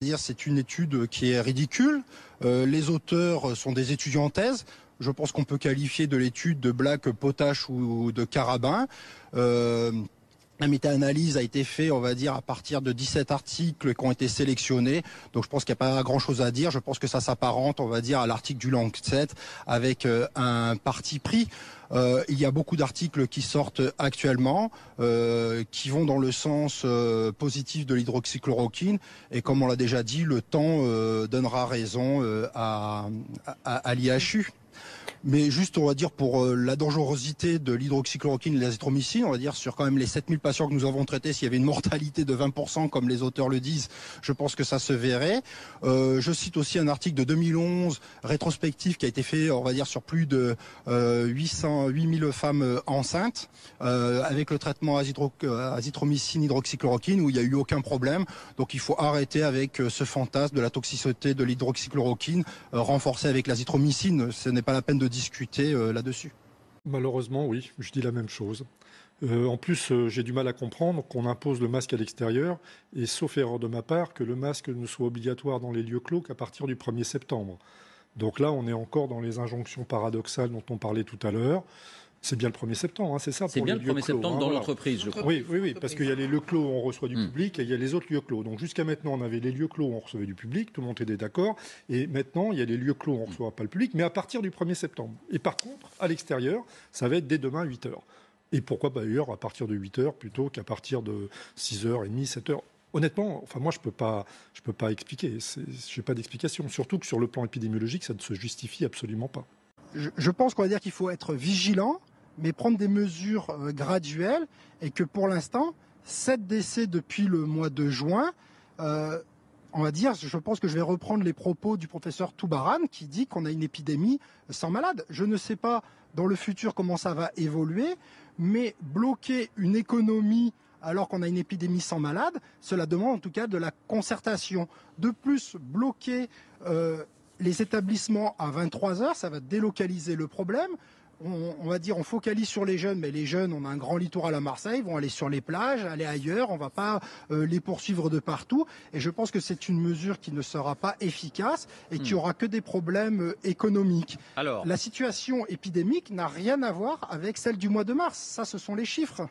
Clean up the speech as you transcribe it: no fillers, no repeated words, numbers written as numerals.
C'est une étude qui est ridicule. Les auteurs sont des étudiants en thèse. Je pense qu'on peut qualifier de l'étude de blague potache ou de carabin. La méta-analyse a été faite, on va dire, à partir de 17 articles qui ont été sélectionnés. Donc je pense qu'il n'y a pas grand-chose à dire. Je pense que ça s'apparente, on va dire, à l'article du Lancet avec un parti pris. Il y a beaucoup d'articles qui sortent actuellement, qui vont dans le sens positif de l'hydroxychloroquine. Et comme on l'a déjà dit, le temps donnera raison à l'IHU. Mais juste, on va dire, pour la dangerosité de l'hydroxychloroquine et de l'azithromycine, on va dire, sur quand même les 7000 patients que nous avons traités, s'il y avait une mortalité de 20%, comme les auteurs le disent, je pense que ça se verrait. Je cite aussi un article de 2011, rétrospectif, qui a été fait, on va dire, sur plus de 8000 femmes enceintes, avec le traitement azithromycine, hydroxychloroquine, où il n'y a eu aucun problème. Donc il faut arrêter avec ce fantasme de la toxicité de l'hydroxychloroquine, renforcée avec l'azithromycine. Ce n'est pas la peine de discuter là-dessus. Malheureusement, oui, je dis la même chose. En plus, j'ai du mal à comprendre qu'on impose le masque à l'extérieur, et sauf erreur de ma part, que le masque ne soit obligatoire dans les lieux clos qu'à partir du 1er septembre. Donc là, on est encore dans les injonctions paradoxales dont on parlait tout à l'heure. C'est bien le 1er septembre, hein, c'est ça? C'est bien le 1er septembre dans l'entreprise, je crois. Oui, parce qu'il y a les lieux clos où on reçoit du public et il y a les autres lieux clos. Donc jusqu'à maintenant, on avait les lieux clos où on recevait du public, tout le monde était d'accord. Et maintenant, il y a les lieux clos où on ne reçoit pas le public, mais à partir du 1er septembre. Et par contre, à l'extérieur, ça va être dès demain 8h. Et pourquoi d'ailleurs à partir de 8h plutôt qu'à partir de 6h30, 7h? Honnêtement, enfin moi je peux pas expliquer. J'ai pas d'explication. Surtout que sur le plan épidémiologique, ça ne se justifie absolument pas. Je pense qu'on va dire qu'il faut être vigilant, mais prendre des mesures graduelles, et que pour l'instant, 7 décès depuis le mois de juin, on va dire, je pense que je vais reprendre les propos du professeur Toubaran qui dit qu'on a une épidémie sans malade. Je ne sais pas dans le futur comment ça va évoluer, mais bloquer une économie alors qu'on a une épidémie sans malade, cela demande en tout cas de la concertation. De plus, bloquer les établissements à 23h, ça va délocaliser le problème. On va dire, on focalise sur les jeunes, mais les jeunes, on a un grand littoral à Marseille, vont aller sur les plages, aller ailleurs, on ne va pas les poursuivre de partout. Et je pense que c'est une mesure qui ne sera pas efficace et qui aura que des problèmes économiques. Alors, la situation épidémique n'a rien à voir avec celle du mois de mars. Ça, ce sont les chiffres.